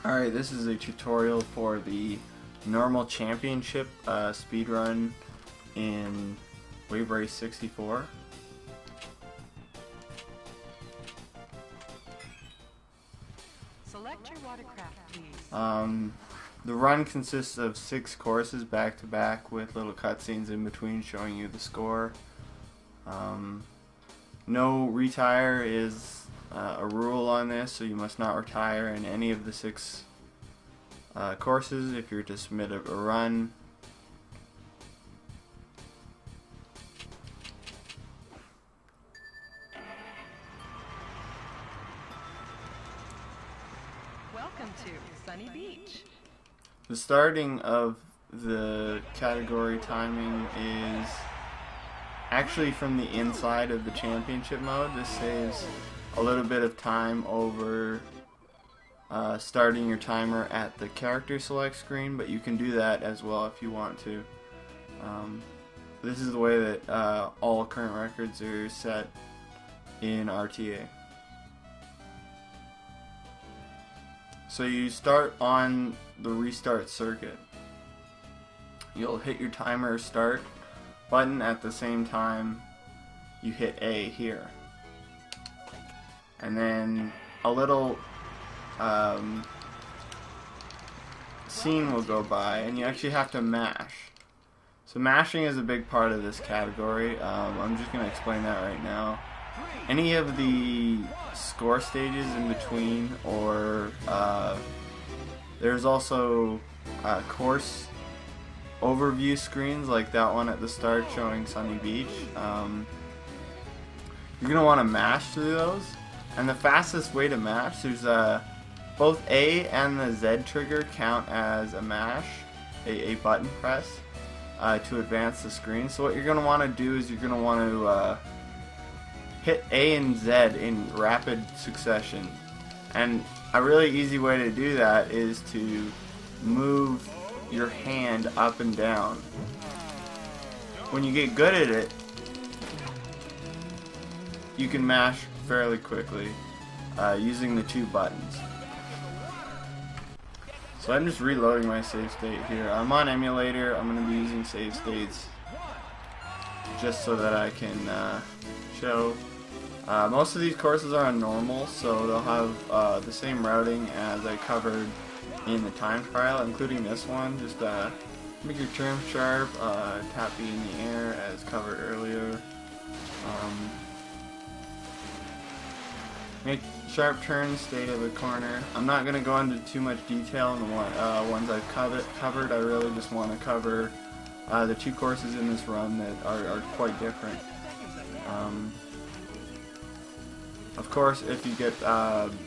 Alright, this is a tutorial for the normal championship speedrun in Wave Race 64. Select your watercraft, please. The run consists of 6 courses back to back with little cutscenes in between showing you the score. No retire is a rule on this, so you must not retire in any of the 6 courses if you're to submit a run. Welcome to Sunny Beach. The starting of the category timing is actually from the inside of the championship mode. This saves a little bit of time over starting your timer at the character select screen, but you can do that as well if you want to. This is the way that all current records are set in RTA. So you start on the restart circuit. You'll hit your timer start button at the same time you hit A here. And then a little scene will go by and you actually have to mash. So mashing is a big part of this category. I'm just going to explain that right now. Any of the score stages in between, or there's also course overview screens like that one at the start showing Sunny Beach. You're going to want to mash through those, and the fastest way to mash, there's both A and the Z trigger count as a mash, a button press to advance the screen. So what you're going to want to do is you're going to want to hit A and Z in rapid succession, and a really easy way to do that is to move your hand up and down. When you get good at it, you can mash fairly quickly using the 2 buttons. So I'm just reloading my save state here. I'm on emulator. I'm going to be using save states just so that I can show. Most of these courses are on normal, so they'll have the same routing as I covered in the time trial, including this one. Just make your turn sharp, tap B in the air as covered earlier. Make sharp turns, stay to the corner. I'm not going to go into too much detail on the ones I've covered. I really just want to cover the 2 courses in this run that are quite different. Of course, if you get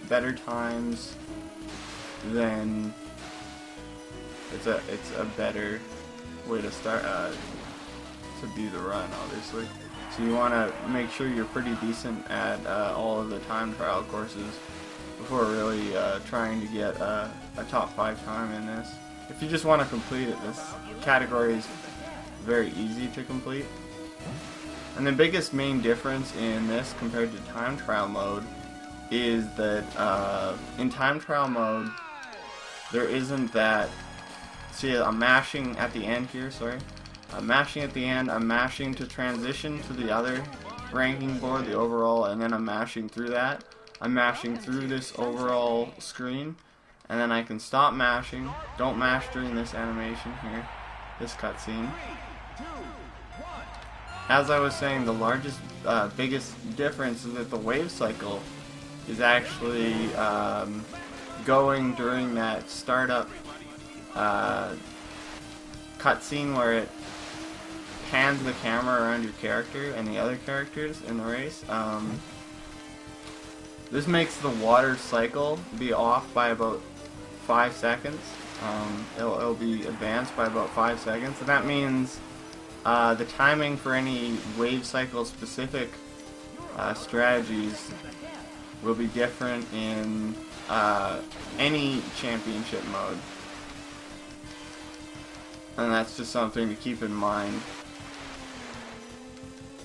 better times, then it's a better way to start to do the run, obviously. So you want to make sure you're pretty decent at all of the time trial courses before really trying to get a top 5 time in this. If you just want to complete it, this category is very easy to complete. And the biggest main difference in this compared to time trial mode is that in time trial mode there isn't that. See, I'm mashing at the end here, sorry. I'm mashing at the end, I'm mashing to transition to the other ranking board, the overall, and then I'm mashing through that. I'm mashing through this overall screen, and then I can stop mashing. Don't mash during this animation here, this cutscene. As I was saying, the largest, biggest difference is that the wave cycle is actually going during that startup cutscene where it pans the camera around your character and the other characters in the race. This makes the water cycle be off by about 5 seconds. It'll be advanced by about 5 seconds, and that means the timing for any wave cycle specific strategies will be different in any championship mode, and that's just something to keep in mind.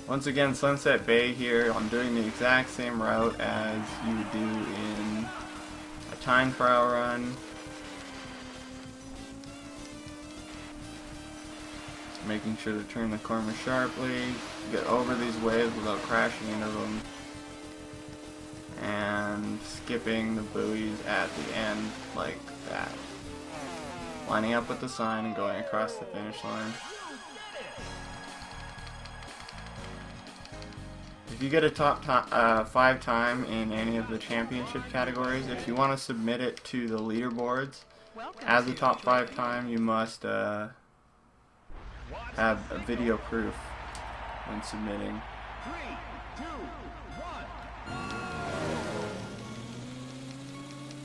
Once again, Sunset Bay here, I'm doing the exact same route as you would do in a time trial run. making sure to turn the corner sharply, get over these waves without crashing into them, and skipping the buoys at the end like that. Lining up with the sign and going across the finish line. If you get a top 5 time in any of the championship categories, if you want to submit it to the leaderboards as a top 5 time, you must have a video proof when submitting. 3, 2,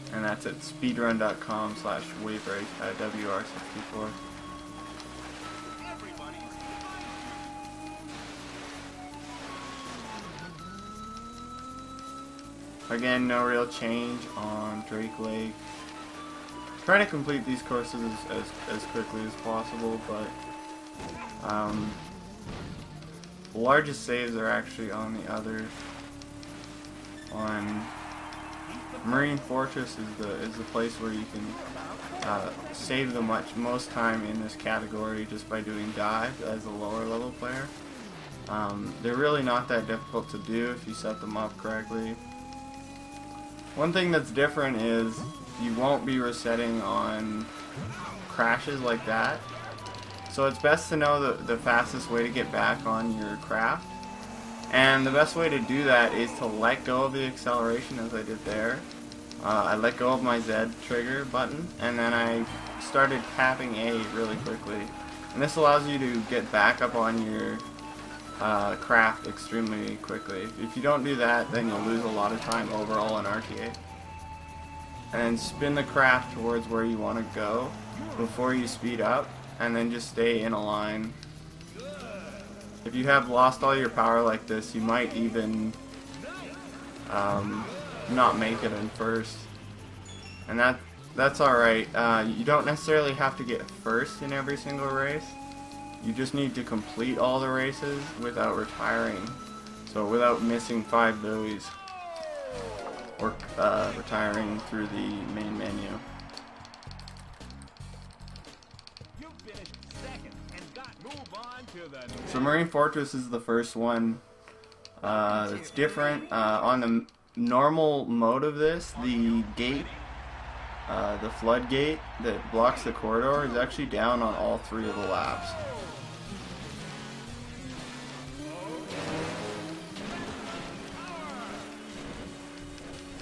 1. And that's at speedrun.com/waverace WR64. Again, no real change on Drake Lake. Try to complete these courses as quickly as possible, but the largest saves are actually on the other. On Marine Fortress is the place where you can save the most time in this category just by doing dives as a lower level player. They're really not that difficult to do if you set them up correctly. One thing that's different is you won't be resetting on crashes like that. So it's best to know the fastest way to get back on your craft. And the best way to do that is to let go of the acceleration as I did there. I let go of my Z trigger button and then I started tapping A really quickly. And this allows you to get back up on your craft extremely quickly. If you don't do that, then you'll lose a lot of time overall in RTA. And spin the craft towards where you want to go before you speed up, and then just stay in a line. If you have lost all your power like this, you might even not make it in first. And that's alright. You don't necessarily have to get first in every single race. You just need to complete all the races without retiring. So without missing 5 buoys or retiring through the main menu. You finished second and move on to the So Marine Fortress is the first one that's different. On the normal mode of this, the gate, the floodgate that blocks the corridor is actually down on all 3 of the laps.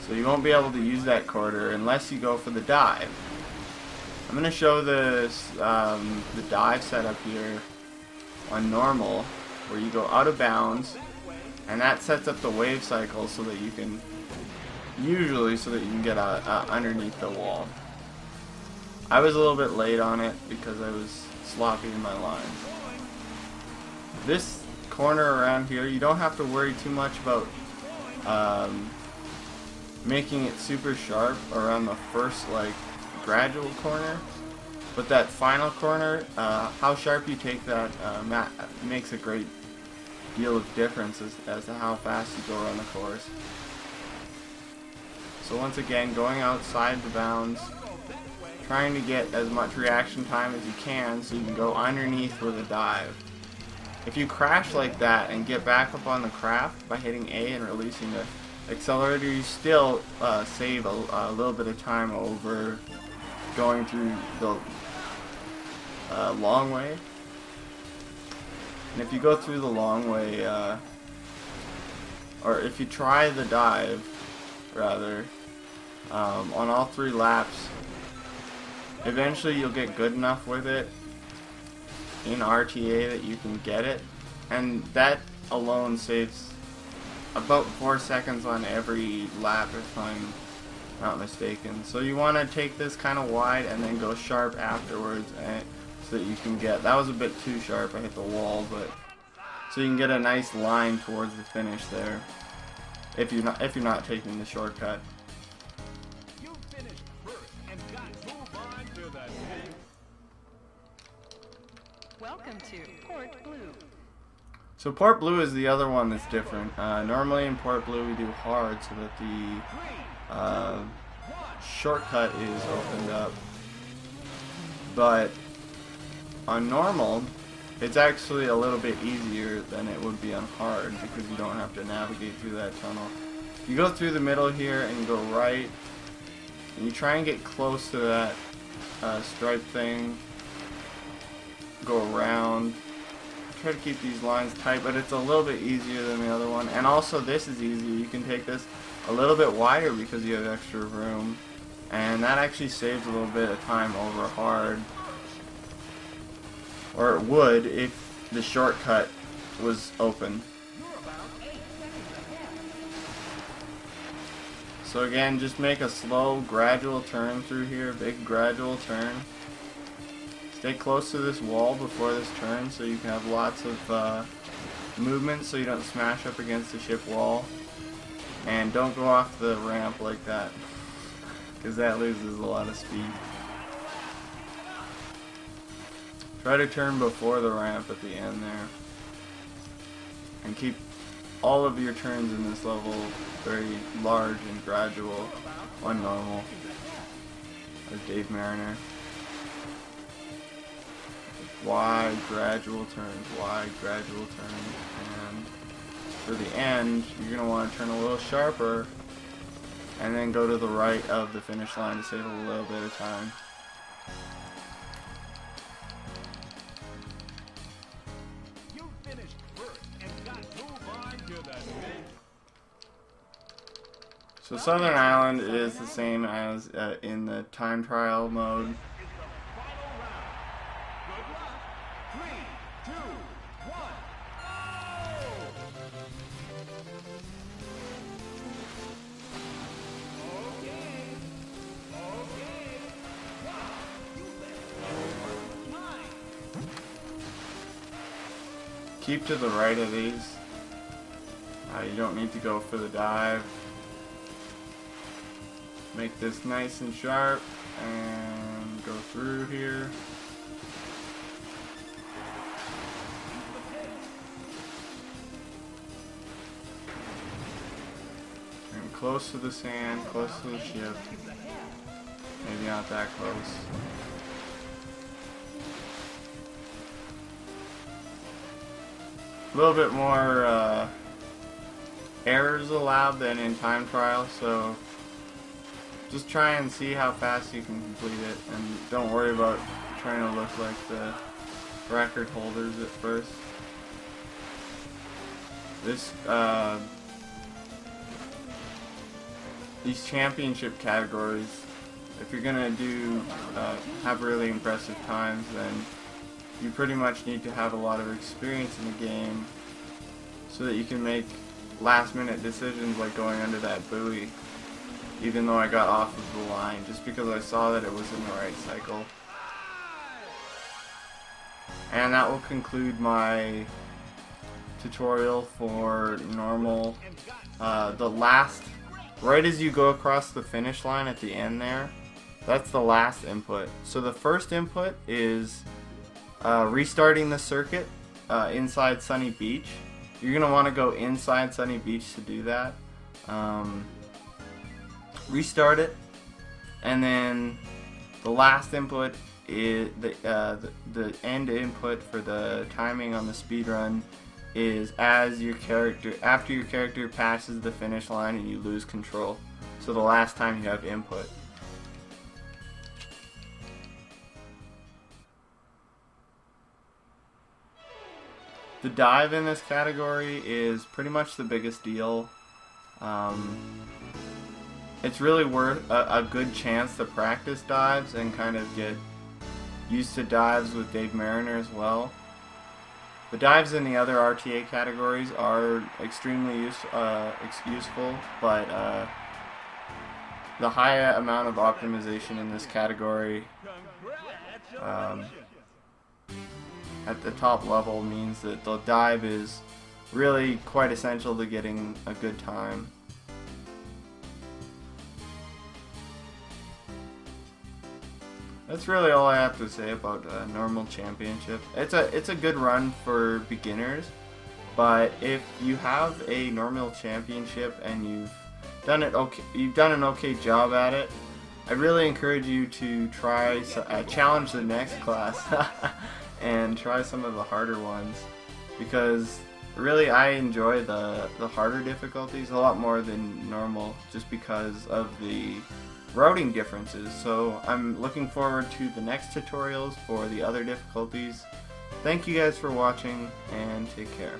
So you won't be able to use that corridor unless you go for the dive. I'm going to show the dive setup here on normal, where you go out of bounds, and that sets up the wave cycle so that you can get underneath the wall. I was a little bit late on it because I was sloppy in my lines. This corner around here, you don't have to worry too much about making it super sharp around the first gradual corner, but that final corner, how sharp you take that makes a great deal of difference as to how fast you go around the course. So once again, going outside the bounds, trying to get as much reaction time as you can so you can go underneath with a dive. If you crash like that and get back up on the craft by hitting A and releasing the accelerator, you still save a little bit of time over going through the long way. And if you go through the long way, or if you try the dive, rather, on all 3 laps, eventually you'll get good enough with it in RTA that you can get it, and that alone saves about 4 seconds on every lap if I'm not mistaken. So you want to take this kind of wide and then go sharp afterwards, so that you can get, that was a bit too sharp, I hit the wall, but so you can get a nice line towards the finish there if you're not taking the shortcut. You finished first and move on to the next. Welcome to Port Blue. So Port Blue is the other one that's different. Normally in Port Blue we do hard so that the shortcut is opened up. But on normal, it's actually a little bit easier than it would be on hard because you don't have to navigate through that tunnel. You go through the middle here and you go right, and you try and get close to that stripe thing. Go around. Try to keep these lines tight, but it's a little bit easier than the other one. And also this is easy. You can take this a little bit wider because you have extra room, and that actually saves a little bit of time over hard. Or it would if the shortcut was open. So again, just make a slow, gradual turn through here, big gradual turn. Stay close to this wall before this turn so you can have lots of movement so you don't smash up against the ship wall. And don't go off the ramp like that, because that loses a lot of speed. Try to turn before the ramp at the end there. And keep all of your turns in this level very large and gradual on normal. As Dave Mariner. Wide gradual turns, and for the end you're going to want to turn a little sharper and then go to the right of the finish line to save a little bit of time. You finished first and got to move on to the next. So Southern Island is the same as in the time trial mode. Is the final round. Good luck. 3, 2, 1. Okay. Wow. You better. 9. Keep to the right of these. You don't need to go for the dive. Make this nice and sharp and go through here. And close to the sand, close to the ship. Maybe not that close. A little bit more errors allowed than in time trial, so just try and see how fast you can complete it, and don't worry about trying to look like the record holders at first. This these championship categories, if you're gonna do have really impressive times, then you pretty much need to have a lot of experience in the game so that you can make last minute decisions like going under that buoy, even though I got off of the line, just because I saw that it was in the right cycle. And that will conclude my tutorial for normal. The last, right as you go across the finish line at the end there, that's the last input. So the first input is restarting the circuit inside Sunny Beach. You're going to want to go inside Sunny Beach to do that. Restart it, and then the last input is the end input for the timing on the speedrun is after your character passes the finish line and you lose control. So the last time you have input. The dive in this category is pretty much the biggest deal. It's really worth a good chance to practice dives and kind of get used to dives with Dave Mariner as well. The dives in the other RTA categories are extremely useful, but the high amount of optimization in this category at the top level means that the dive is really quite essential to getting a good time. That's really all I have to say about normal championship. It's a good run for beginners, but if you have a normal championship and you've done an okay job at it, I really encourage you to try challenge the next class and try some of the harder ones, because really I enjoy the harder difficulties a lot more than normal, just because of the routing differences. So I'm looking forward to the next tutorials for the other difficulties. Thank you guys for watching, and take care.